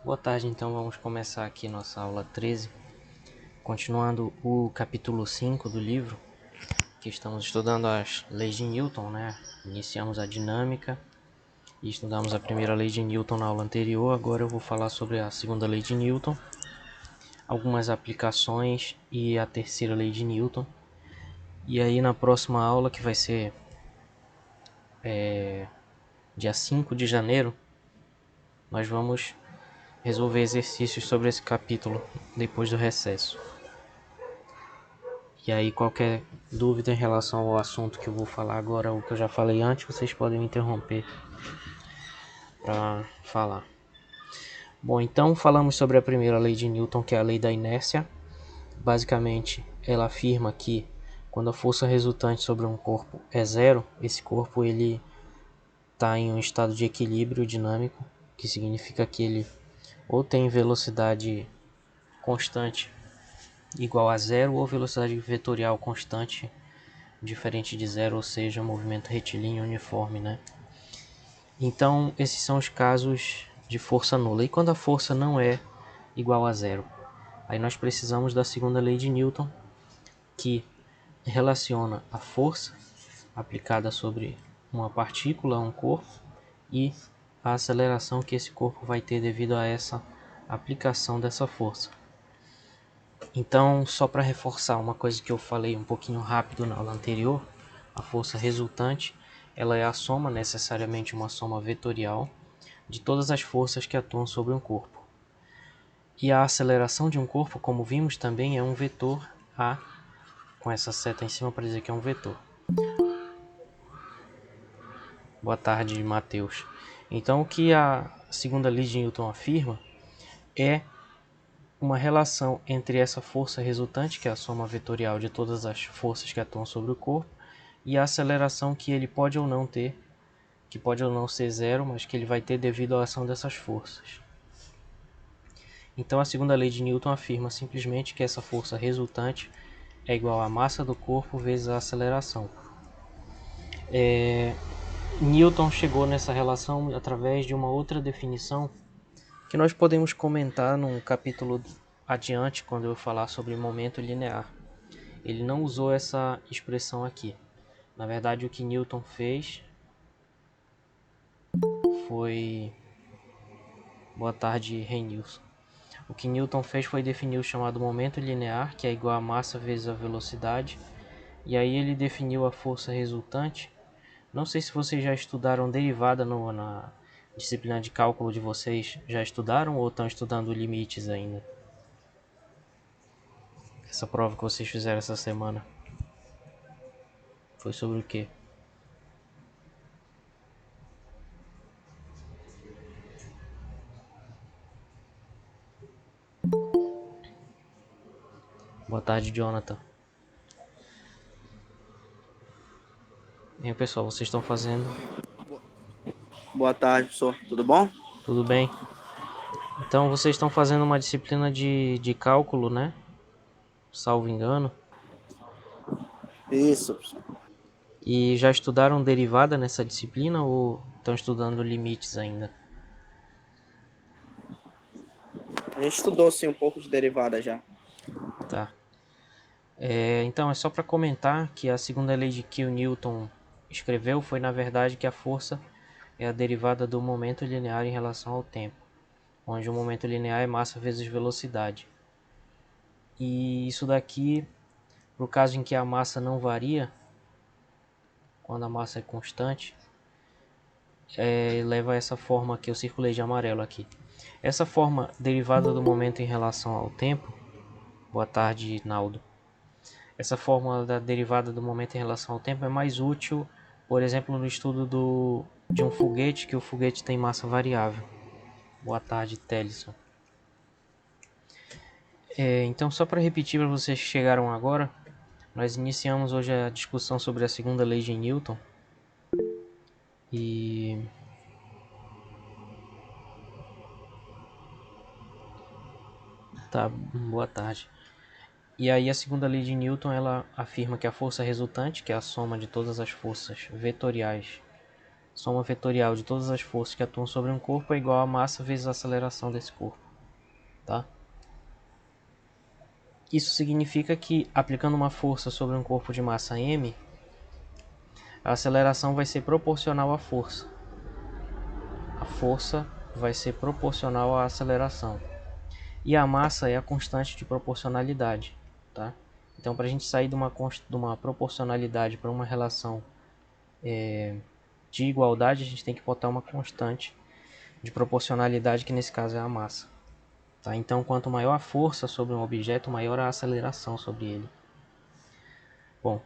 Boa tarde, então vamos começar aqui nossa aula 13, continuando o capítulo 5 do livro, que estamos estudando as leis de Newton, né? Iniciamos a dinâmica e estudamos a primeira lei de Newton na aula anterior. Agora eu vou falar sobre a segunda lei de Newton, algumas aplicações e a terceira lei de Newton. E aí na próxima aula, que vai ser dia 5 de janeiro, nós vamos resolver exercícios sobre esse capítulo depois do recesso. E aí qualquer dúvida em relação ao assunto que eu vou falar agora, ou que eu já falei antes, vocês podem me interromper para falar. Bom, então falamos sobre a primeira lei de Newton, que é a lei da inércia. Basicamente, ela afirma que quando a força resultante sobre um corpo é zero, esse corpo ele está em um estado de equilíbrio dinâmico, que significa que ele ou tem velocidade constante igual a zero, ou velocidade vetorial constante diferente de zero, ou seja, movimento retilíneo uniforme, né? Então, esses são os casos de força nula. E quando a força não é igual a zero? Aí nós precisamos da segunda lei de Newton, que relaciona a força aplicada sobre uma partícula, um corpo, e a aceleração que esse corpo vai ter devido a essa aplicação dessa força. Então, só para reforçar uma coisa que eu falei um pouquinho rápido na aula anterior, a força resultante, ela é a soma, necessariamente uma soma vetorial, de todas as forças que atuam sobre um corpo. E a aceleração de um corpo, como vimos, também é um vetor A, com essa seta em cima para dizer que é um vetor. Boa tarde, Matheus. Então, o que a segunda lei de Newton afirma é uma relação entre essa força resultante, que é a soma vetorial de todas as forças que atuam sobre o corpo, e a aceleração que ele pode ou não ter, que pode ou não ser zero, mas que ele vai ter devido à ação dessas forças. Então a segunda lei de Newton afirma simplesmente que essa força resultante é igual à massa do corpo vezes a aceleração. Newton chegou nessa relação através de uma outra definição que nós podemos comentar num capítulo adiante, quando eu falar sobre momento linear. Ele não usou essa expressão aqui. Na verdade, o que Newton fez foi... Boa tarde, Renilson. O que Newton fez foi definir o chamado momento linear, que é igual a massa vezes a velocidade, e aí ele definiu a força resultante. Não sei se vocês já estudaram derivada na disciplina de cálculo de vocês. Já estudaram ou estão estudando limites ainda? Essa prova que vocês fizeram essa semana foi sobre o quê? Boa tarde, Jonathan. E aí, pessoal, vocês estão fazendo? Boa tarde, professor. Tudo bom? Tudo bem? Então, vocês estão fazendo uma disciplina de cálculo, né? Salvo engano. Isso, professor. E já estudaram derivada nessa disciplina ou estão estudando limites ainda? A gente estudou sim um pouco de derivada já. Tá. Então, é só para comentar que a segunda lei de que o Newton escreveu foi, na verdade, que a força é a derivada do momento linear em relação ao tempo, onde o momento linear é massa vezes velocidade. E isso daqui, no caso em que a massa não varia, quando a massa é constante, leva a essa forma que eu circulei de amarelo aqui. Essa forma derivada do momento em relação ao tempo, boa tarde, Naldo. Essa fórmula da derivada do momento em relação ao tempo é mais útil, por exemplo, no estudo de um foguete, que o foguete tem massa variável. Boa tarde, Telison. Então, só para repetir para vocês que chegaram agora, nós iniciamos hoje a discussão sobre a segunda lei de Newton. E tá, boa tarde. E aí a segunda lei de Newton, ela afirma que a força resultante, que é a soma de todas as forças vetoriais soma vetorial de todas as forças que atuam sobre um corpo é igual a massa vezes a aceleração desse corpo, tá? Isso significa que, aplicando uma força sobre um corpo de massa m, a aceleração vai ser proporcional à força. A força vai ser proporcional à aceleração. E a massa é a constante de proporcionalidade, tá? Então, para a gente sair de uma proporcionalidade para uma relação de igualdade, a gente tem que botar uma constante de proporcionalidade, que nesse caso é a massa. Tá? Então, quanto maior a força sobre um objeto, maior a aceleração sobre ele. Bom,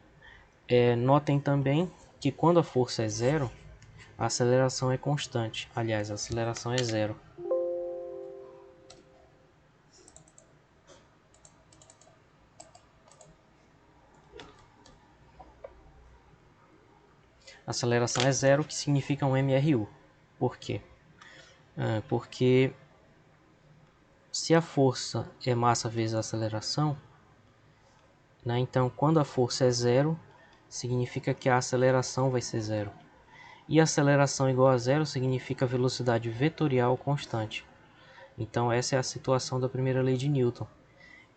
notem também que quando a força é zero, a aceleração é constante. Aliás, a aceleração é zero. A aceleração é zero, que significa um MRU. Por quê? Porque se a força é massa vezes a aceleração, né, então quando a força é zero, significa que a aceleração vai ser zero. E aceleração igual a zero significa velocidade vetorial constante. Então essa é a situação da primeira lei de Newton.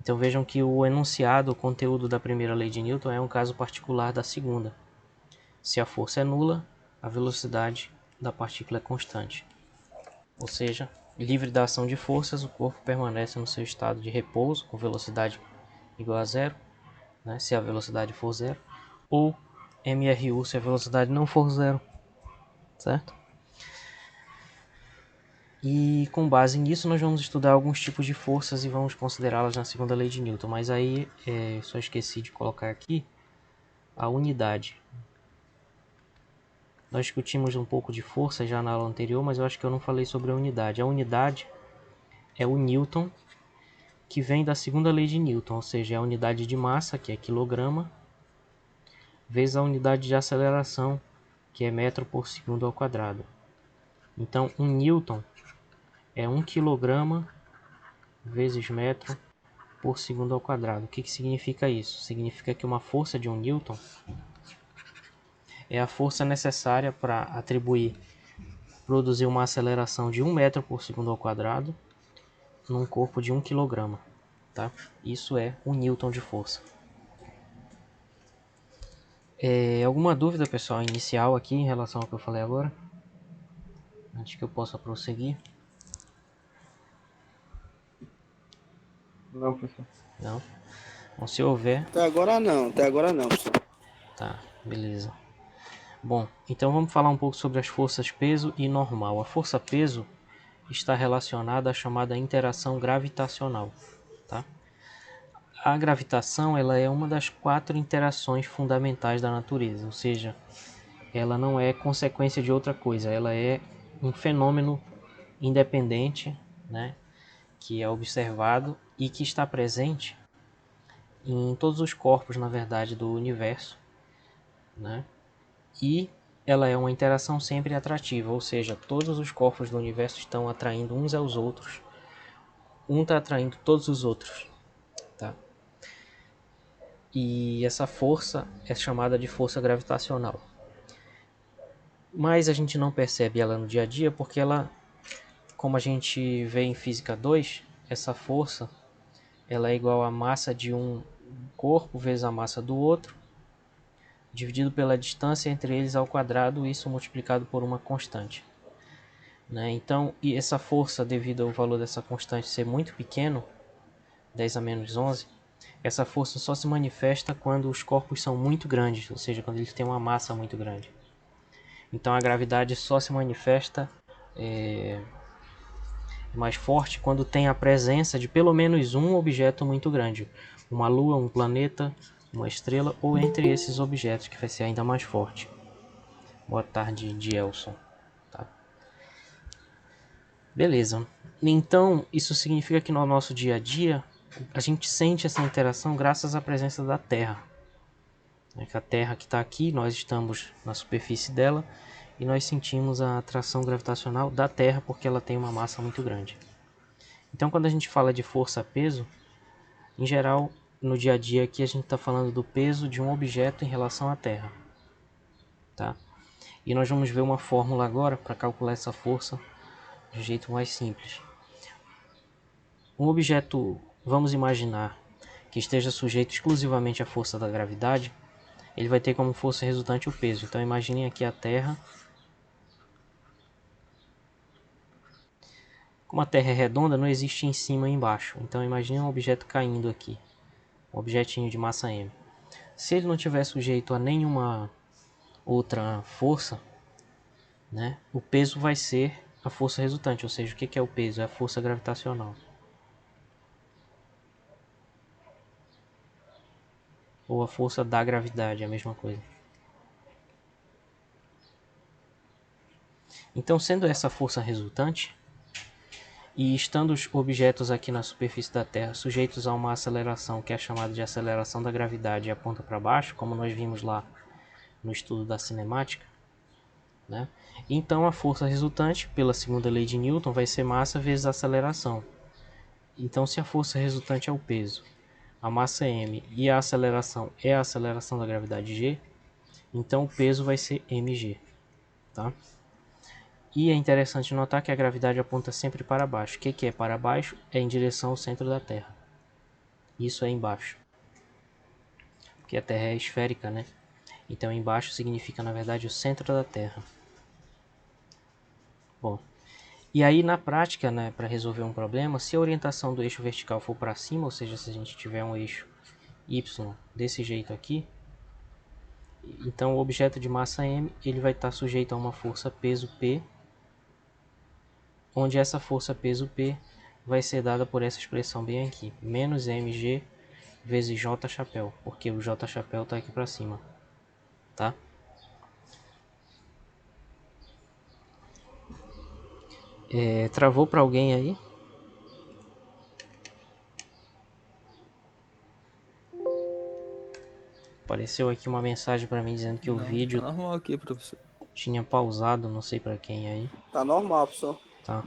Então vejam que o enunciado, o conteúdo da primeira lei de Newton é um caso particular da segunda. Se a força é nula, a velocidade da partícula é constante. Ou seja, livre da ação de forças, o corpo permanece no seu estado de repouso, com velocidade igual a zero, né, se a velocidade for zero, ou MRU se a velocidade não for zero, certo? E com base nisso nós vamos estudar alguns tipos de forças e vamos considerá-las na segunda lei de Newton. Mas aí só esqueci de colocar aqui a unidade. Nós discutimos um pouco de força já na aula anterior, mas eu acho que eu não falei sobre a unidade. A unidade é o Newton, que vem da segunda lei de Newton, ou seja, é a unidade de massa, que é quilograma, vezes a unidade de aceleração, que é metro por segundo ao quadrado. Então, um Newton é 1 kg vezes metro por segundo ao quadrado. O que significa isso? Significa que uma força de 1 Newton é a força necessária para produzir uma aceleração de 1 metro por segundo ao quadrado num corpo de 1 kg. Tá? Isso é 1 Newton de força. Alguma dúvida, pessoal, inicial aqui em relação ao que eu falei agora? Antes que eu possa prosseguir? Não, professor. Não? Bom, se houver... Até agora não, pessoal. Tá, beleza. Bom, então vamos falar um pouco sobre as forças peso e normal. A força peso está relacionada à chamada interação gravitacional. Tá? A gravitação ela é uma das 4 interações fundamentais da natureza, ou seja, ela não é consequência de outra coisa, ela é um fenômeno independente, né, que é observado e que está presente em todos os corpos, na verdade, do universo, né? E ela é uma interação sempre atrativa, ou seja, todos os corpos do universo estão atraindo uns aos outros, um está atraindo todos os outros, tá? E essa força é chamada de força gravitacional. Mas a gente não percebe ela no dia a dia porque ela, como a gente vê em Física 2, essa força ela é igual à massa de um corpo vezes a massa do outro, dividido pela distância entre eles ao quadrado, isso multiplicado por uma constante. Né? Então, e essa força, devido ao valor dessa constante ser muito pequeno, 10 a menos 11, essa força só se manifesta quando os corpos são muito grandes, ou seja, quando eles têm uma massa muito grande. Então a gravidade só se manifesta mais forte quando tem a presença de pelo menos um objeto muito grande, uma lua, um planeta, uma estrela, ou entre esses objetos, que vai ser ainda mais forte. Boa tarde, Dielson. Tá? Beleza. Então, isso significa que no nosso dia a dia, a gente sente essa interação graças à presença da Terra. A Terra que está aqui, nós estamos na superfície dela, e nós sentimos a atração gravitacional da Terra porque ela tem uma massa muito grande. Então, quando a gente fala de força-peso, em geral, no dia a dia aqui a gente está falando do peso de um objeto em relação à Terra. Tá? E nós vamos ver uma fórmula agora para calcular essa força de jeito mais simples. Um objeto, vamos imaginar, que esteja sujeito exclusivamente à força da gravidade, ele vai ter como força resultante o peso. Então imaginem aqui a Terra. Como a Terra é redonda, não existe em cima e embaixo. Então imagine um objeto caindo aqui, um objetinho de massa m. Se ele não tiver sujeito a nenhuma outra força, né, o peso vai ser a força resultante. Ou seja, o que é o peso? É a força gravitacional. Ou a força da gravidade, é a mesma coisa. Então, sendo essa força resultante, e estando os objetos aqui na superfície da Terra sujeitos a uma aceleração que é chamada de aceleração da gravidade e aponta para baixo, como nós vimos lá no estudo da cinemática, né? Então a força resultante, pela segunda lei de Newton, vai ser massa vezes aceleração. Então, se a força resultante é o peso, a massa m e a aceleração é a aceleração da gravidade g, então o peso vai ser mg, tá? E é interessante notar que a gravidade aponta sempre para baixo. O que é para baixo? É em direção ao centro da Terra. Isso é embaixo. Porque a Terra é esférica, né? Então embaixo significa, na verdade, o centro da Terra. Bom, e aí na prática, né, para resolver um problema, se a orientação do eixo vertical for para cima, ou seja, se a gente tiver um eixo y desse jeito aqui, então o objeto de massa m ele vai estar sujeito a uma força peso P, onde essa força peso P vai ser dada por essa expressão bem aqui, menos mg vezes j chapéu, porque o j chapéu está aqui para cima, tá? Travou para alguém aí? Apareceu aqui uma mensagem para mim dizendo que o Não, vídeo tá normal aqui, professor. tinha pausado, não sei para quem aí, Tá normal, professor. tá?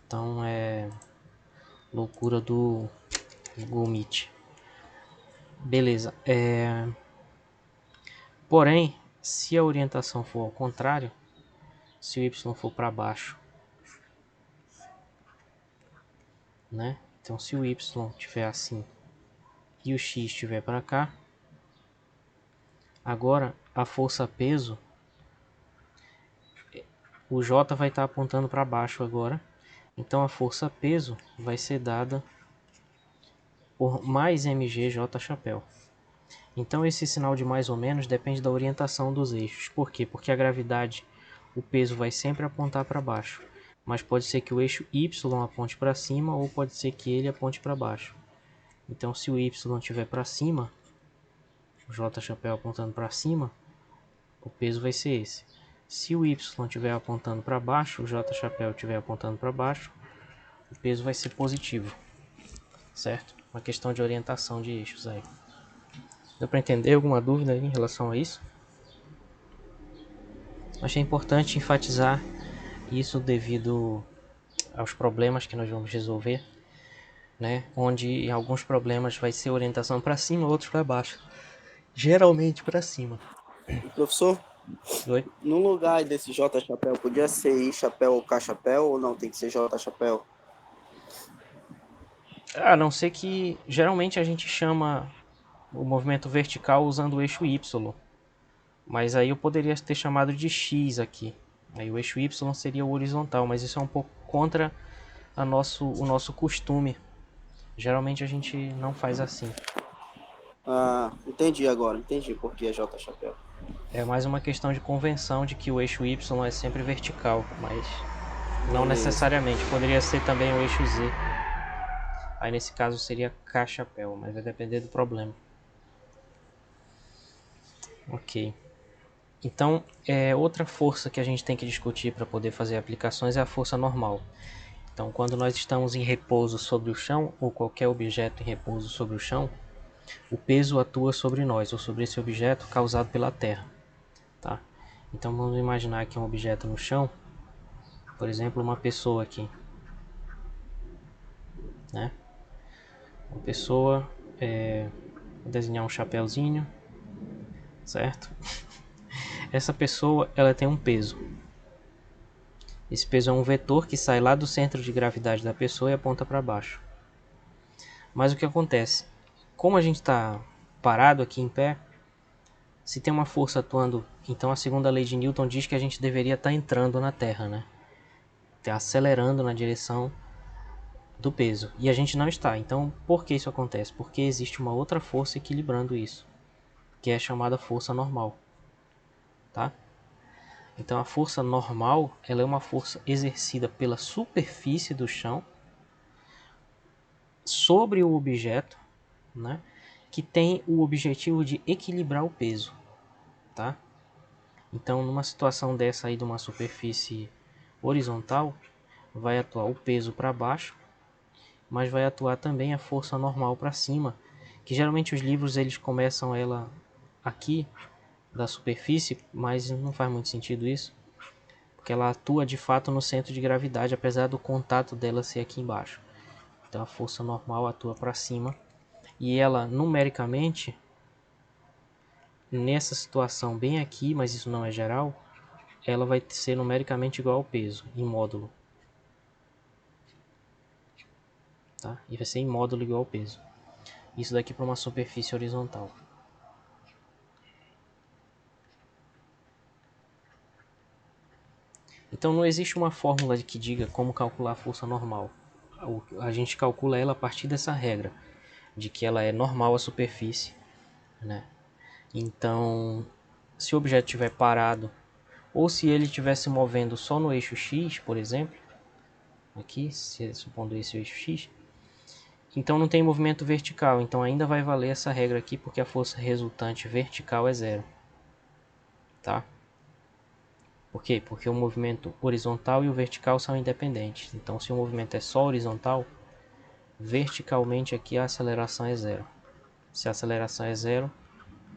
Então é loucura do Google Meet. Beleza. Porém, se a orientação for ao contrário, se o y for para baixo, né? Então se o y estiver assim e o x estiver para cá, agora a força peso, o j vai estar apontando para baixo agora. Então a força peso vai ser dada por mais mg j chapéu. Então esse sinal de mais ou menos depende da orientação dos eixos. Por quê? Porque a gravidade, o peso vai sempre apontar para baixo. Mas pode ser que o eixo y aponte para cima ou pode ser que ele aponte para baixo. Então se o y estiver para cima, o j chapéu apontando para cima, o peso vai ser esse. Se o y estiver apontando para baixo, o j chapéu estiver apontando para baixo, o peso vai ser positivo. Certo? Uma questão de orientação de eixos aí. Deu para entender alguma dúvida aí em relação a isso? Achei importante enfatizar isso devido aos problemas que nós vamos resolver, né? Onde em alguns problemas vai ser orientação para cima, outros para baixo. Geralmente para cima. Professor, Oi? no lugar desse J chapéu, podia ser I chapéu ou K chapéu ou não? Tem que ser J chapéu? A não ser que geralmente a gente chama o movimento vertical usando o eixo Y. Mas aí eu poderia ter chamado de X aqui. Aí o eixo Y seria o horizontal, mas isso é um pouco contra o nosso costume. Geralmente a gente não faz assim. Ah, entendi agora. Entendi por que é J chapéu. É mais uma questão de convenção de que o eixo Y é sempre vertical, mas não Beleza. necessariamente. Poderia ser também o eixo Z. Aí nesse caso seria K chapéu, mas vai depender do problema. Ok. Então, outra força que a gente tem que discutir para poder fazer aplicações é a força normal. Então, quando nós estamos em repouso sobre o chão, ou qualquer objeto em repouso sobre o chão, o peso atua sobre nós, ou sobre esse objeto causado pela Terra. Tá? Então, vamos imaginar aqui um objeto no chão, por exemplo, uma pessoa aqui. Né? Uma pessoa, vou desenhar um chapéuzinho, certo? essa pessoa ela tem um peso. Esse peso é um vetor que sai lá do centro de gravidade da pessoa e aponta para baixo. Mas o que acontece? Como a gente está parado aqui em pé, se tem uma força atuando, então a segunda lei de Newton diz que a gente deveria estar entrando na Terra, né? Tá acelerando na direção do peso. E a gente não está. Então, por que isso acontece? Porque existe uma outra força equilibrando isso, que é a chamada força normal, tá? Então, a força normal, ela é uma força exercida pela superfície do chão sobre o objeto, né? Que tem o objetivo de equilibrar o peso, tá? Então, numa situação dessa aí de uma superfície horizontal, vai atuar o peso para baixo, mas vai atuar também a força normal para cima, que geralmente os livros eles começam ela aqui da superfície, mas não faz muito sentido isso, porque ela atua de fato no centro de gravidade, apesar do contato dela ser aqui embaixo. Então a força normal atua para cima e ela numericamente nessa situação bem aqui, mas isso não é geral, ela vai ser numericamente igual ao peso em módulo, tá? E vai ser em módulo igual ao peso. Isso daqui para uma superfície horizontal. Então não existe uma fórmula que diga como calcular a força normal. A gente calcula ela a partir dessa regra, de que ela é normal à superfície, né? Então, se o objeto estiver parado, ou se ele estiver se movendo só no eixo X, por exemplo, aqui, supondo esse eixo X, então não tem movimento vertical, então ainda vai valer essa regra aqui, porque a força resultante vertical é zero, tá? Por quê? Porque o movimento horizontal e o vertical são independentes. Então, se o movimento é só horizontal, verticalmente aqui a aceleração é zero. Se a aceleração é zero,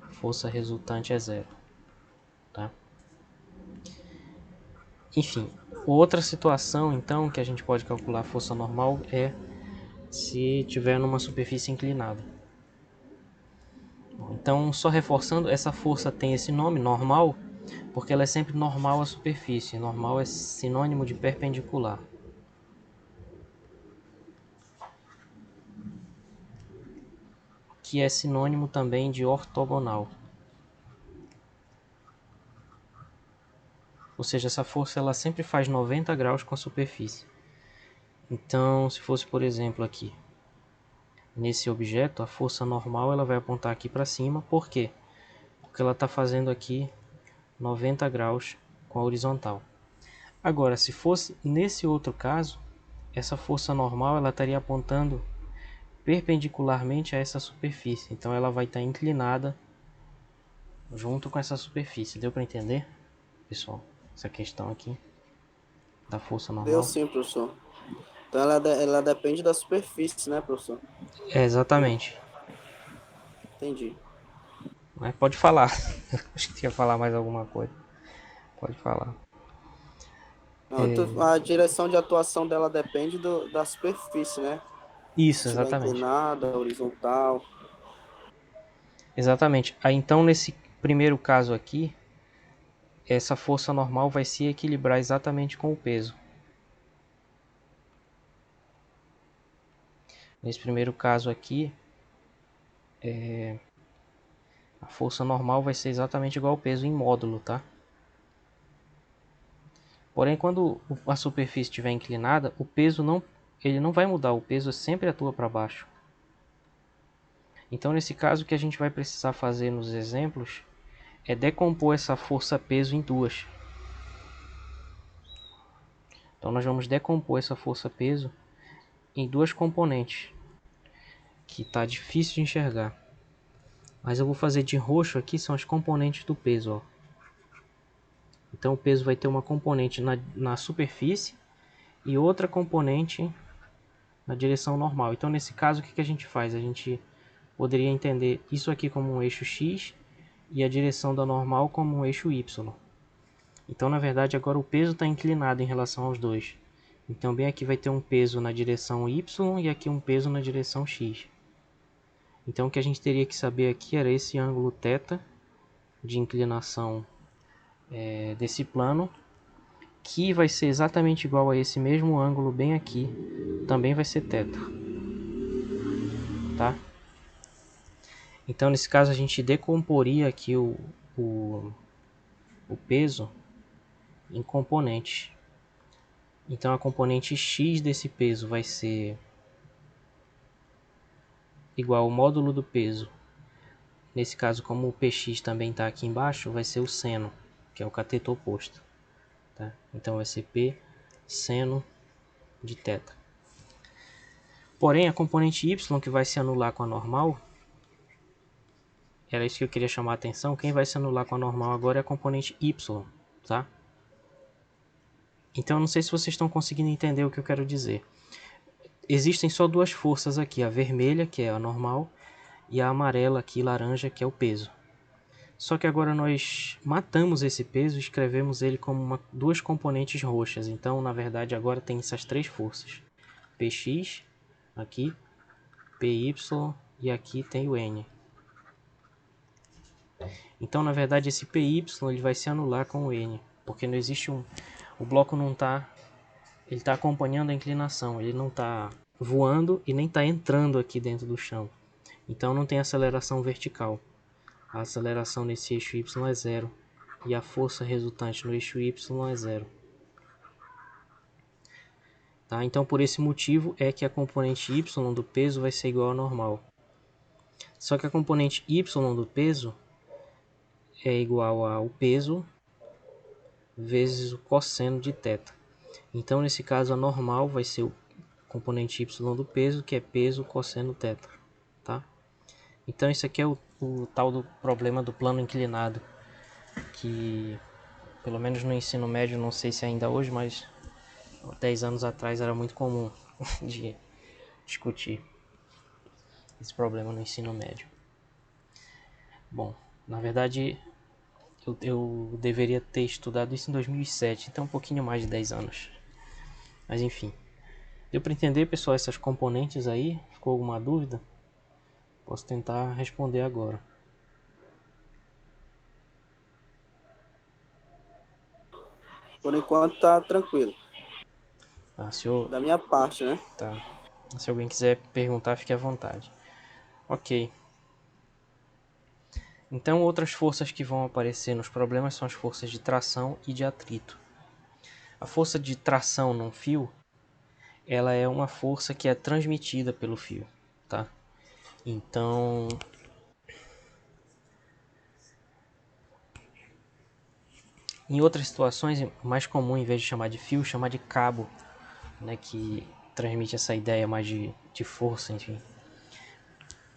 a força resultante é zero, tá? Enfim, outra situação então que a gente pode calcular a força normal é se tiver numa superfície inclinada. Então, só reforçando, essa força tem esse nome, normal, porque ela é sempre normal à superfície. Normal é sinônimo de perpendicular. Que é sinônimo também de ortogonal. Ou seja, essa força ela sempre faz 90 graus com a superfície. Então, se fosse, por exemplo, aqui, nesse objeto, a força normal ela vai apontar aqui para cima. Por quê? Porque ela está fazendo aqui 90 graus com a horizontal. Agora, se fosse nesse outro caso, essa força normal ela estaria apontando perpendicularmente a essa superfície. Então, ela vai estar inclinada junto com essa superfície. Deu para entender, pessoal? Essa questão aqui da força Deu normal? sim, professor. Então ela depende da superfície, né, professor? É, exatamente. Entendi. Mas pode falar. Acho que tinha que falar mais alguma coisa. Pode falar. Não, a direção de atuação dela depende da superfície, né? Se Isso, estiver exatamente. inclinada, horizontal. Exatamente. Aí então nesse primeiro caso aqui, essa força normal vai se equilibrar exatamente com o peso. Nesse primeiro caso aqui, a força normal vai ser exatamente igual ao peso em módulo, tá? Porém, quando a superfície estiver inclinada, o peso ele não vai mudar, o peso sempre atua para baixo. Então, nesse caso, o que a gente vai precisar fazer nos exemplos é decompor essa força-peso em duas. Então, nós vamos decompor essa força-peso em duas componentes, que está difícil de enxergar. Mas eu vou fazer de roxo aqui, são as componentes do peso. Ó. Então, o peso vai ter uma componente na superfície e outra componente na direção normal. Então, nesse caso, o que a gente faz? A gente poderia entender isso aqui como um eixo X e a direção da normal como um eixo Y. Então, na verdade, agora o peso está inclinado em relação aos dois. Então, bem aqui vai ter um peso na direção Y e aqui um peso na direção X. Então, o que a gente teria que saber aqui era esse ângulo θ de inclinação desse plano, que vai ser exatamente igual a esse mesmo ângulo bem aqui, também vai ser θ, tá? Então nesse caso a gente decomporia aqui o peso em componentes. Então a componente x desse peso vai ser igual ao módulo do peso. Nesse caso, como o px também está aqui embaixo, vai ser o seno, que é o cateto oposto. Tá? Então vai ser P seno de θ. Porém, a componente y, que vai se anular com a normal, era isso que eu queria chamar a atenção. Quem vai se anular com a normal agora é a componente y, tá? Então eu não sei se vocês estão conseguindo entender o que eu quero dizer. Existem só duas forças aqui, a vermelha, que é a normal, e a amarela aqui, laranja, que é o peso. Só que agora nós matamos esse peso e escrevemos ele como duas componentes roxas. Então, na verdade, agora tem essas três forças. Px, aqui, Py e aqui tem o N. Então, na verdade, esse Py ele vai se anular com o N. Porque não existe o bloco não está... Ele está acompanhando a inclinação. Ele não está voando e nem está entrando aqui dentro do chão. Então, não tem aceleração vertical. A aceleração nesse eixo y é zero e a força resultante no eixo y é zero. Tá? Então, por esse motivo é que a componente y do peso vai ser igual ao normal. Só que a componente y do peso é igual ao peso vezes o cosseno de θ. Então, nesse caso, a normal vai ser o componente y do peso, que é peso cosseno θ. Tá? Então, isso aqui é o tal do problema do plano inclinado, que pelo menos no ensino médio, não sei se ainda hoje, mas 10 anos atrás era muito comum de discutir esse problema no ensino médio. Bom, na verdade eu deveria ter estudado isso em 2007, então um pouquinho mais de 10 anos. Mas enfim, deu para entender, pessoal, essas componentes aí? Ficou alguma dúvida? Posso tentar responder agora. Por enquanto tá tranquilo. Da minha parte, né? Tá. Se alguém quiser perguntar, fique à vontade. Ok. Então, outras forças que vão aparecer nos problemas são as forças de tração e de atrito. A força de tração num fio, ela é uma força que é transmitida pelo fio, tá? Então, em outras situações, é mais comum, em vez de chamar de fio, chamar de cabo, né? Que transmite essa ideia mais de força, enfim.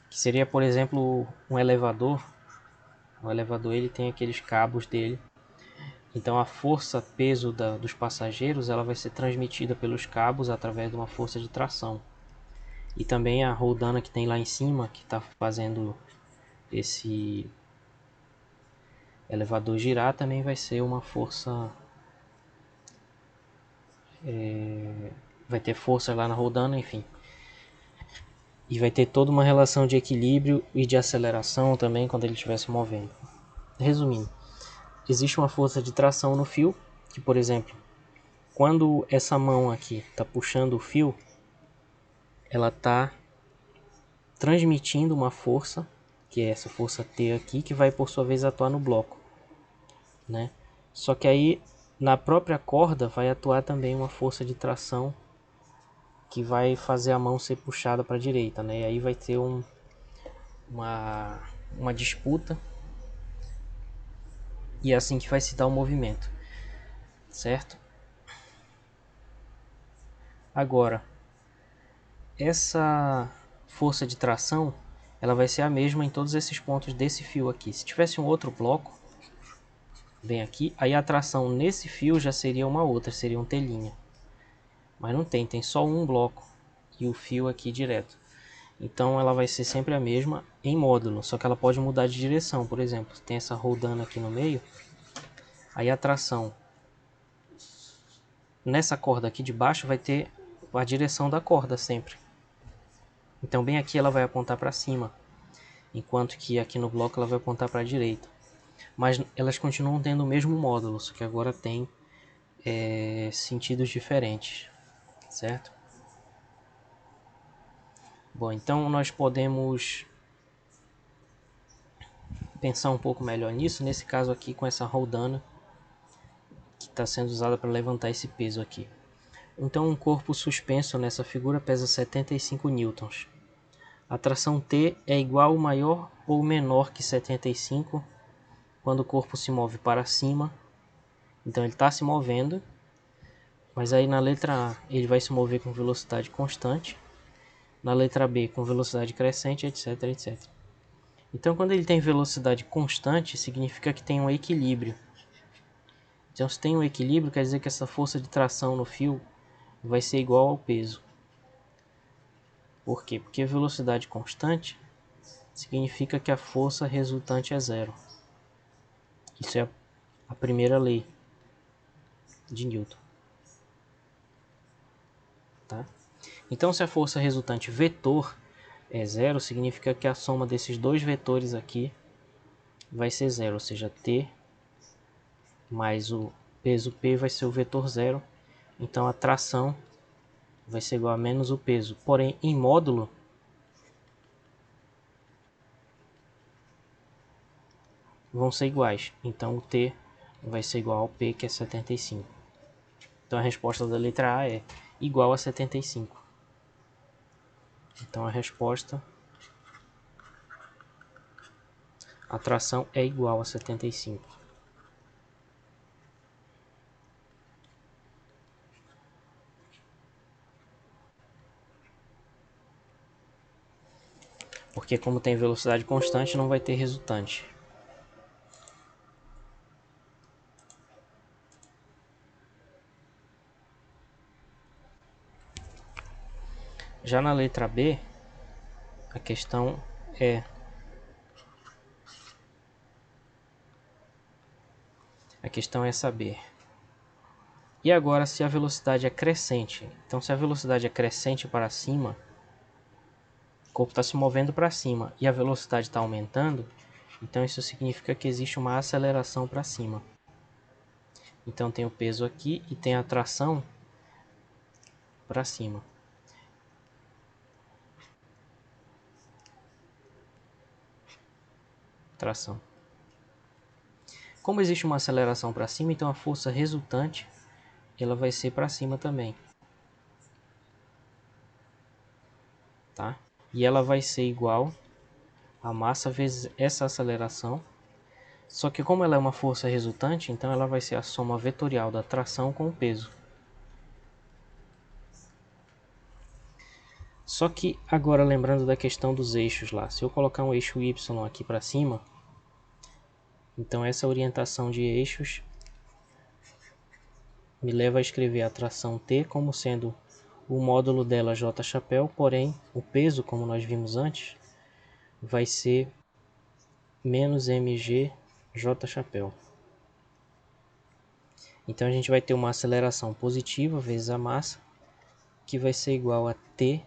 Que seria, por exemplo, um elevador. O elevador ele tem aqueles cabos dele. Então a força peso dos passageiros ela vai ser transmitida pelos cabos através de uma força de tração. E também a roldana que tem lá em cima, que está fazendo esse elevador girar, também vai ser uma força... vai ter força lá na roldana, enfim. E vai ter toda uma relação de equilíbrio e de aceleração também quando ele estiver se movendo. Resumindo, existe uma força de tração no fio, que por exemplo, quando essa mão aqui está puxando o fio, ela está transmitindo uma força, que é essa força T aqui, que vai por sua vez atuar no bloco, né? Só que aí na própria corda vai atuar também uma força de tração que vai fazer a mão ser puxada para a direita, né? E aí vai ter uma disputa e é assim que vai se dar o movimento, certo? Agora, essa força de tração ela vai ser a mesma em todos esses pontos desse fio aqui. Se tivesse um outro bloco, bem aqui, aí a tração nesse fio já seria uma outra, seria um telinha. Mas não tem, tem só um bloco e o fio aqui direto. Então ela vai ser sempre a mesma em módulo, só que ela pode mudar de direção. Por exemplo, tem essa roldana aqui no meio, aí a tração nessa corda aqui de baixo vai ter a direção da corda sempre. Então bem aqui ela vai apontar para cima, enquanto que aqui no bloco ela vai apontar para a direita. mas elas continuam tendo o mesmo módulo, só que agora tem sentidos diferentes, certo? Bom, então nós podemos pensar um pouco melhor nisso, nesse caso aqui com essa roldana que está sendo usada para levantar esse peso aqui. Então um corpo suspenso nessa figura pesa 75 newtons. A tração T é igual ou maior ou menor que 75 quando o corpo se move para cima. Então ele está se movendo, mas aí na letra A ele vai se mover com velocidade constante, na letra B com velocidade crescente, etc, etc. Então quando ele tem velocidade constante, significa que tem um equilíbrio. Então se tem um equilíbrio, quer dizer que essa força de tração no fio vai ser igual ao peso. Por quê? Porque velocidade constante significa que a força resultante é zero. Isso é a primeira lei de Newton. Tá? Então se a força resultante vetor é zero, significa que a soma desses dois vetores aqui vai ser zero, ou seja, T mais o peso P vai ser o vetor zero. Então a tração vai ser igual a menos o peso. Porém, em módulo, vão ser iguais. Então o T vai ser igual ao P, que é 75. Então a resposta da letra A é igual a 75. Então a resposta, a tração é igual a 75. Porque como tem velocidade constante, não vai ter resultante. Já na letra B, a questão é saber. E agora se a velocidade é crescente? Então se a velocidade é crescente para cima, o corpo está se movendo para cima e a velocidade está aumentando, então isso significa que existe uma aceleração para cima. Então tem o peso aqui e tem a tração para cima. Tração. Como existe uma aceleração para cima, então a força resultante ela vai ser para cima também. Tá? E ela vai ser igual a massa vezes essa aceleração. Só que como ela é uma força resultante, então ela vai ser a soma vetorial da tração com o peso. Só que agora lembrando da questão dos eixos lá, se eu colocar um eixo Y aqui para cima, então essa orientação de eixos me leva a escrever a tração T como sendo o módulo dela J chapéu, porém o peso, como nós vimos antes, vai ser menos mg J chapéu. Então a gente vai ter uma aceleração positiva vezes a massa, que vai ser igual a T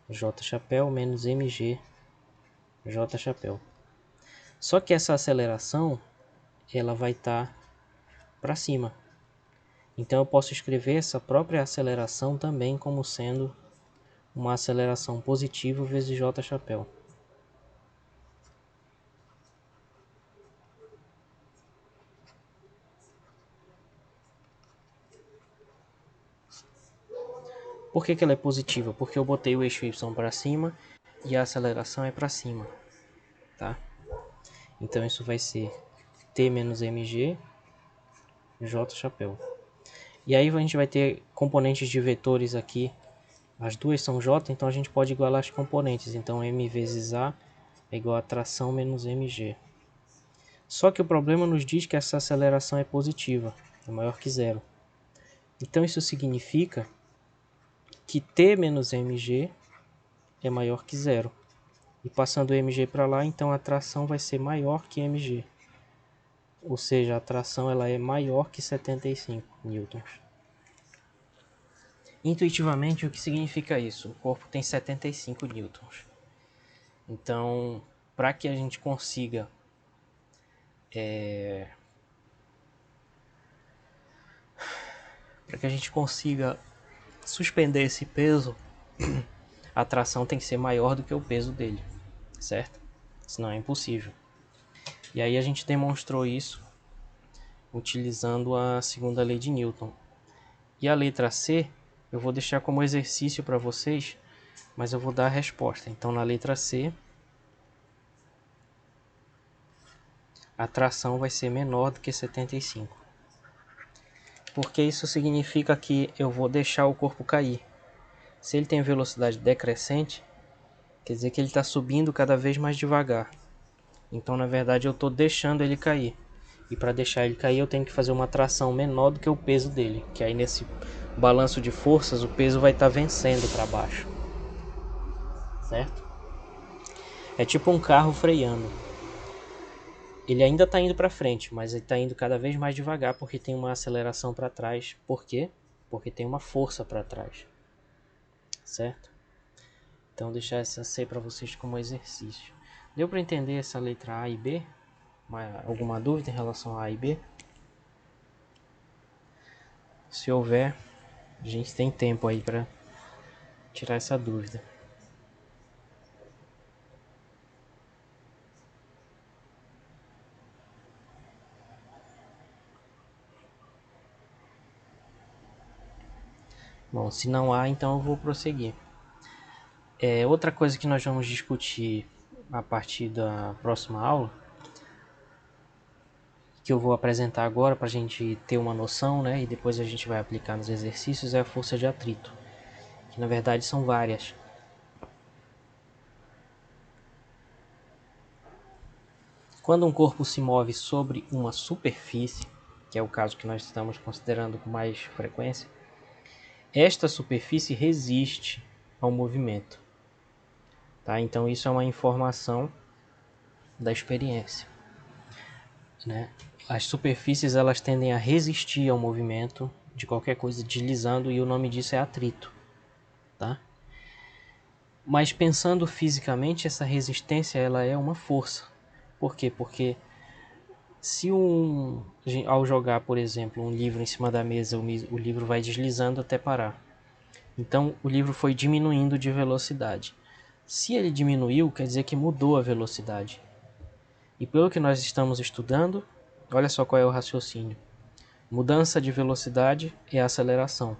J chapéu menos mg J chapéu. Só que essa aceleração ela vai estar para cima. Então eu posso escrever essa própria aceleração também como sendo uma aceleração positiva vezes J chapéu. Por que ela é positiva? Porque eu botei o eixo Y para cima e a aceleração é para cima. Tá? Então isso vai ser T menos mg J chapéu. E aí a gente vai ter componentes de vetores aqui. As duas são J, então a gente pode igualar as componentes. Então M vezes A é igual a tração menos mg. Só que o problema nos diz que essa aceleração é positiva, é maior que zero. Então isso significa que T menos mg é maior que zero. E passando o mg para lá, então a tração vai ser maior que mg. Ou seja, a tração ela é maior que 75 newtons. Intuitivamente, o que significa isso? O corpo tem 75 newtons. Então, para que a gente consiga Para que a gente consiga suspender esse peso, a tração tem que ser maior do que o peso dele, certo? Senão é impossível. E aí a gente demonstrou isso utilizando a segunda lei de Newton. E a letra C eu vou deixar como exercício para vocês, mas eu vou dar a resposta. Então na letra C, a tração vai ser menor do que 75. Porque isso significa que eu vou deixar o corpo cair. Se ele tem velocidade decrescente, quer dizer que ele está subindo cada vez mais devagar. Então, na verdade, eu estou deixando ele cair. E para deixar ele cair, eu tenho que fazer uma tração menor do que o peso dele. Que aí, nesse balanço de forças, o peso vai estar vencendo para baixo. Certo? É tipo um carro freando. Ele ainda está indo para frente, mas ele está indo cada vez mais devagar porque tem uma aceleração para trás. Por quê? Porque tem uma força para trás. Certo? Então, vou deixar essa C para vocês como exercício. Deu para entender essa letra A e B? Alguma dúvida em relação a A e B? Se houver, a gente tem tempo aí para tirar essa dúvida. Bom, se não há, então eu vou prosseguir. Outra coisa que nós vamos discutir a partir da próxima aula, que eu vou apresentar agora para a gente ter uma noção, né, e depois a gente vai aplicar nos exercícios, é a força de atrito, que na verdade são várias. Quando um corpo se move sobre uma superfície, que é o caso que nós estamos considerando com mais frequência, esta superfície resiste ao movimento. Tá? Então isso é uma informação da experiência. Né? As superfícies elas tendem a resistir ao movimento de qualquer coisa deslizando e o nome disso é atrito. Tá? Mas pensando fisicamente, essa resistência ela é uma força. Por quê? Porque se ao jogar, por exemplo, um livro em cima da mesa, o livro vai deslizando até parar. Então o livro foi diminuindo de velocidade. Se ele diminuiu, quer dizer que mudou a velocidade. E pelo que nós estamos estudando, olha só qual é o raciocínio. Mudança de velocidade é aceleração.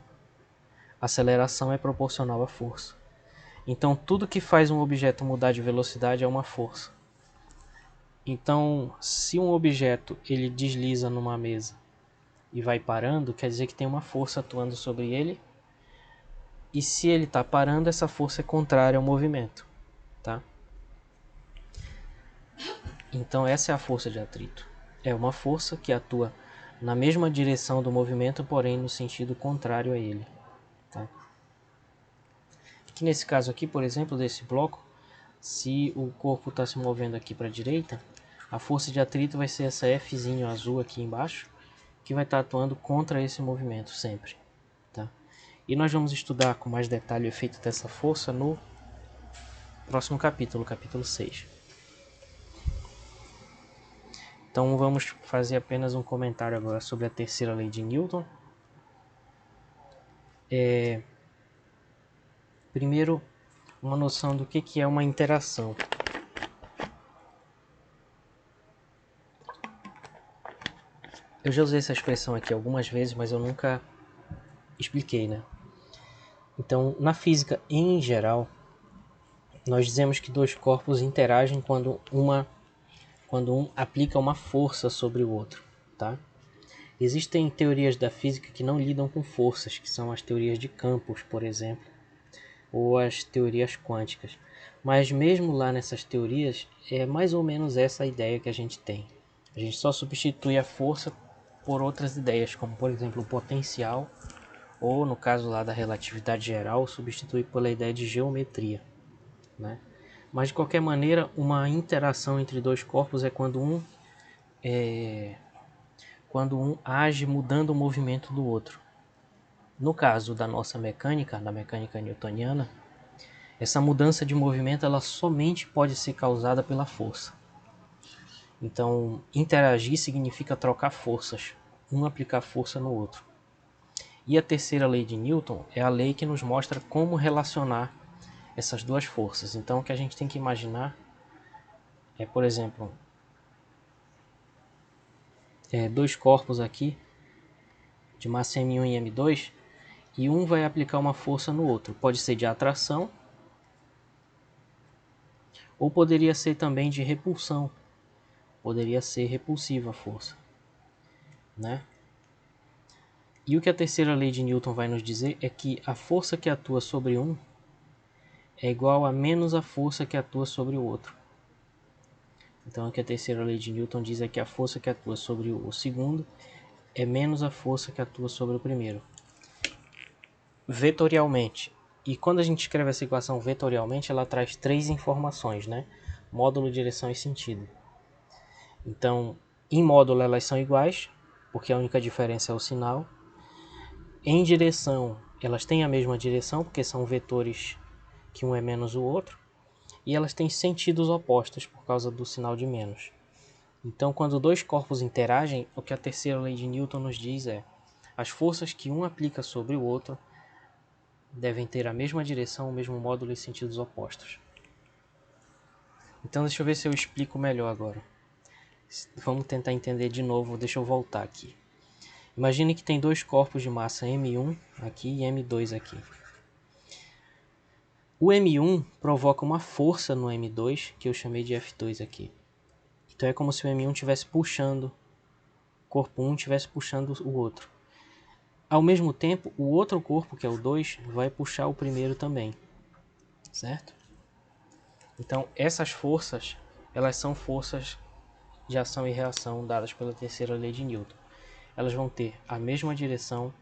Aceleração é proporcional à força. Então tudo que faz um objeto mudar de velocidade é uma força. Então, se um objeto ele desliza numa mesa e vai parando, quer dizer que tem uma força atuando sobre ele. E se ele está parando, essa força é contrária ao movimento. Tá? Então essa é a força de atrito. É uma força que atua na mesma direção do movimento, porém no sentido contrário a ele. Tá? Aqui nesse caso aqui, por exemplo, desse bloco, se o corpo está se movendo aqui para a direita, a força de atrito vai ser essa Fzinho azul aqui embaixo, que vai estar atuando contra esse movimento sempre. Tá? E nós vamos estudar com mais detalhe o efeito dessa força no próximo capítulo, capítulo 6. Então vamos fazer apenas um comentário agora sobre a terceira lei de Newton. Primeiro, uma noção do que é uma interação. Eu já usei essa expressão aqui algumas vezes, mas eu nunca expliquei, né? Então, na física em geral, nós dizemos que dois corpos interagem quando um aplica uma força sobre o outro, tá? Existem teorias da física que não lidam com forças, que são as teorias de campos, por exemplo, ou as teorias quânticas. Mas mesmo lá nessas teorias, é mais ou menos essa a ideia que a gente tem. A gente só substitui a força por outras ideias, como por exemplo o potencial, ou no caso lá da relatividade geral, substitui pela ideia de geometria. Né? Mas de qualquer maneira, uma interação entre dois corpos é quando um age mudando o movimento do outro. No caso da nossa mecânica, da mecânica newtoniana, essa mudança de movimento ela somente pode ser causada pela força. Então, interagir significa trocar forças, um aplicar força no outro. E a terceira lei de Newton é a lei que nos mostra como relacionar essas duas forças. Então, o que a gente tem que imaginar é, por exemplo, dois corpos aqui, de massa M1 e M2, e um vai aplicar uma força no outro. Pode ser de atração, ou poderia ser também de repulsão. Poderia ser repulsiva a força, né? E o que a terceira lei de Newton vai nos dizer é que a força que atua sobre um é igual a menos a força que atua sobre o outro. Então, o que a terceira lei de Newton diz é que a força que atua sobre o segundo é menos a força que atua sobre o primeiro. Vetorialmente. E quando a gente escreve essa equação vetorialmente, ela traz três informações, né? Módulo, direção e sentido. Então, em módulo elas são iguais, porque a única diferença é o sinal. Em direção, elas têm a mesma direção, porque são vetores que um é menos o outro. E elas têm sentidos opostos por causa do sinal de menos. Então, quando dois corpos interagem, o que a terceira lei de Newton nos diz é: as forças que um aplica sobre o outro devem ter a mesma direção, o mesmo módulo e sentidos opostos. Então, deixa eu ver se eu explico melhor agora. Vamos tentar entender de novo, deixa eu voltar aqui. Imagine que tem dois corpos de massa M1 aqui e M2 aqui. O M1 provoca uma força no M2, que eu chamei de F2 aqui. Então é como se o M1 estivesse puxando, o corpo 1 estivesse puxando o outro. Ao mesmo tempo, o outro corpo, que é o 2, vai puxar o primeiro também, certo? Então essas forças, elas são forças de ação e reação dadas pela terceira lei de Newton. Elas vão ter a mesma direção,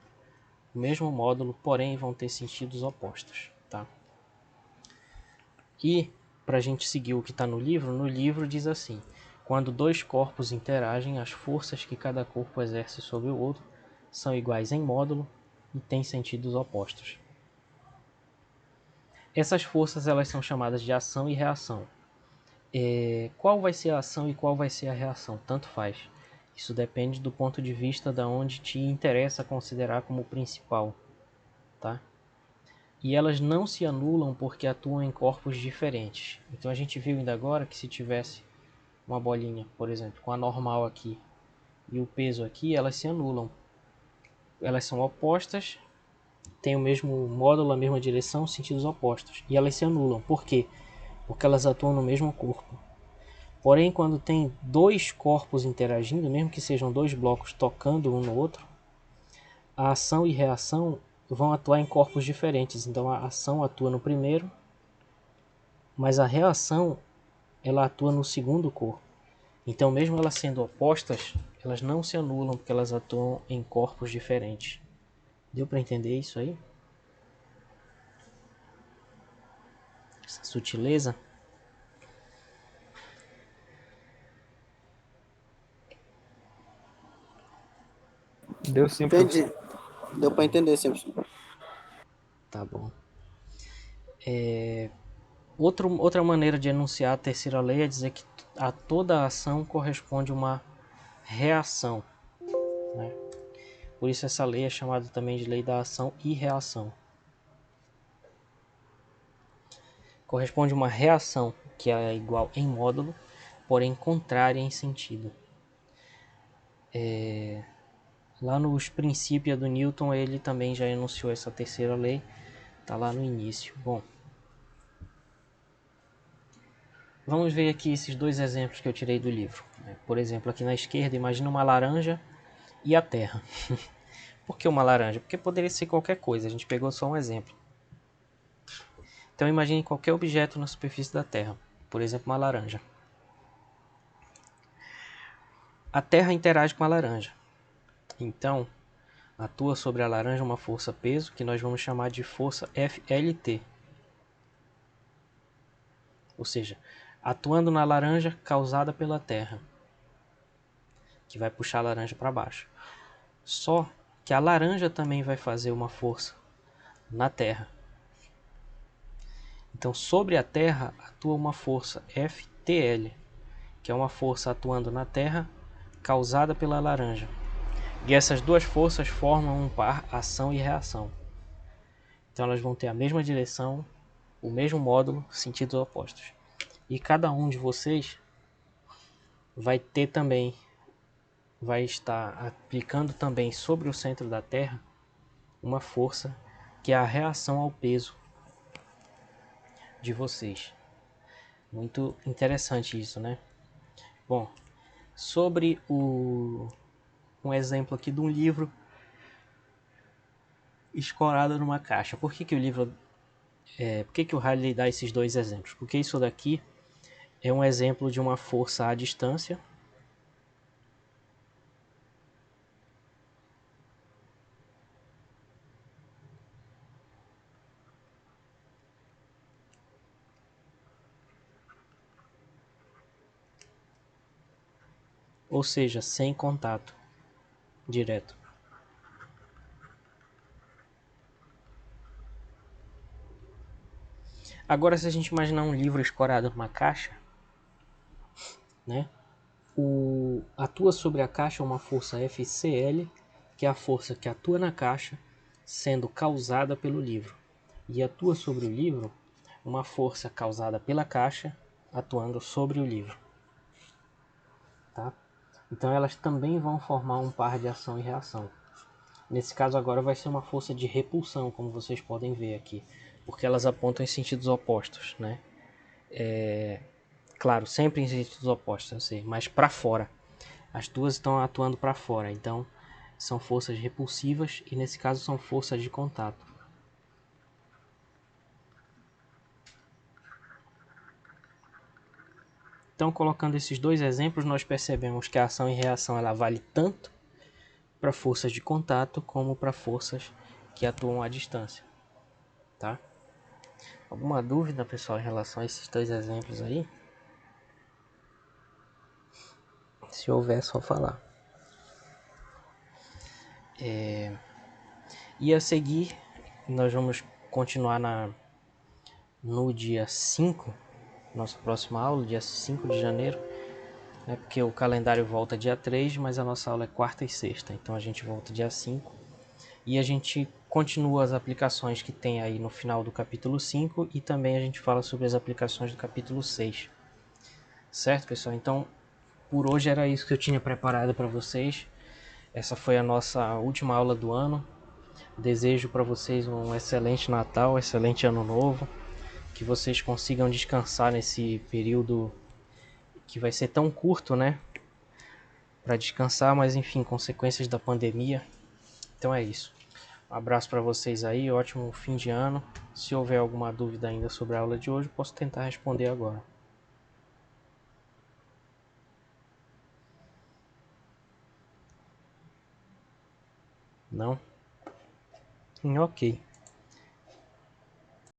o mesmo módulo, porém vão ter sentidos opostos, tá? E, para a gente seguir o que está no livro diz assim: quando dois corpos interagem, as forças que cada corpo exerce sobre o outro são iguais em módulo e têm sentidos opostos. Essas forças elas são chamadas de ação e reação. Qual vai ser a ação e qual vai ser a reação? Tanto faz. Isso depende do ponto de vista da onde te interessa considerar como principal, tá? E elas não se anulam porque atuam em corpos diferentes. Então a gente viu ainda agora que se tivesse uma bolinha, por exemplo, com a normal aqui e o peso aqui, elas se anulam. Elas são opostas, têm o mesmo módulo, a mesma direção, sentidos opostos. E elas se anulam. Por quê? Porque elas atuam no mesmo corpo. Porém, quando tem dois corpos interagindo, mesmo que sejam dois blocos tocando um no outro, a ação e reação vão atuar em corpos diferentes. Então a ação atua no primeiro, mas a reação ela atua no segundo corpo. Então, mesmo elas sendo opostas, elas não se anulam porque elas atuam em corpos diferentes. Deu para entender isso aí? Essa sutileza? Deu sim, Entendi. professor. Deu para entender, Simpson. Tá bom. Outra maneira de enunciar a terceira lei é dizer que a toda ação corresponde uma reação, né? Por isso essa lei é chamada também de lei da ação e reação. Corresponde uma reação que é igual em módulo, porém contrária em sentido. Lá nos Princípios do Newton ele também já enunciou essa terceira lei, está lá no início. Bom, vamos ver aqui esses dois exemplos que eu tirei do livro. Por exemplo, aqui na esquerda, imagina uma laranja e a Terra. Por que uma laranja? Porque poderia ser qualquer coisa, a gente pegou só um exemplo. Então imagine qualquer objeto na superfície da Terra, por exemplo uma laranja. A Terra interage com a laranja, então atua sobre a laranja uma força-peso que nós vamos chamar de força FLT. Ou seja, atuando na laranja causada pela Terra, que vai puxar a laranja para baixo. Só que a laranja também vai fazer uma força na Terra. Então, sobre a Terra atua uma força FTL, que é uma força atuando na Terra causada pela laranja. E essas duas forças formam um par ação e reação. Então elas vão ter a mesma direção, o mesmo módulo, sentidos opostos. E cada um de vocês vai estar aplicando também sobre o centro da Terra uma força que é a reação ao peso de vocês. Muito interessante isso, né? Bom, sobre um exemplo aqui de um livro escorado numa caixa. Por que o Halley dá esses dois exemplos? Porque isso daqui é um exemplo de uma força à distância, ou seja, sem contato direto. Agora, se a gente imaginar um livro escorado numa caixa, né? Atua sobre a caixa uma força FCL, que é a força que atua na caixa, sendo causada pelo livro. E atua sobre o livro uma força causada pela caixa, atuando sobre o livro. Tá? Então elas também vão formar um par de ação e reação. Nesse caso agora vai ser uma força de repulsão, como vocês podem ver aqui, porque elas apontam em sentidos opostos, né? Claro, sempre em sentidos opostos, eu sei, mas para fora. As duas estão atuando para fora, então são forças repulsivas e nesse caso são forças de contato. Então, colocando esses dois exemplos, nós percebemos que a ação e reação ela vale tanto para forças de contato como para forças que atuam à distância, tá? Alguma dúvida, pessoal, em relação a esses dois exemplos aí? Se houver, é só falar. E a seguir, nós vamos continuar no dia 5, nossa próxima aula, dia 5 de janeiro, né, porque o calendário volta dia 3, mas a nossa aula é quarta e sexta, então a gente volta dia 5. E a gente continua as aplicações que tem aí no final do capítulo 5 e também a gente fala sobre as aplicações do capítulo 6. Certo, pessoal? Então, por hoje era isso que eu tinha preparado para vocês. Essa foi a nossa última aula do ano. Desejo para vocês um excelente Natal, excelente Ano Novo. Que vocês consigam descansar nesse período que vai ser tão curto, né? Para descansar, mas enfim, consequências da pandemia. Então é isso. Um abraço para vocês aí, ótimo fim de ano. Se houver alguma dúvida ainda sobre a aula de hoje, posso tentar responder agora. Não? Ok.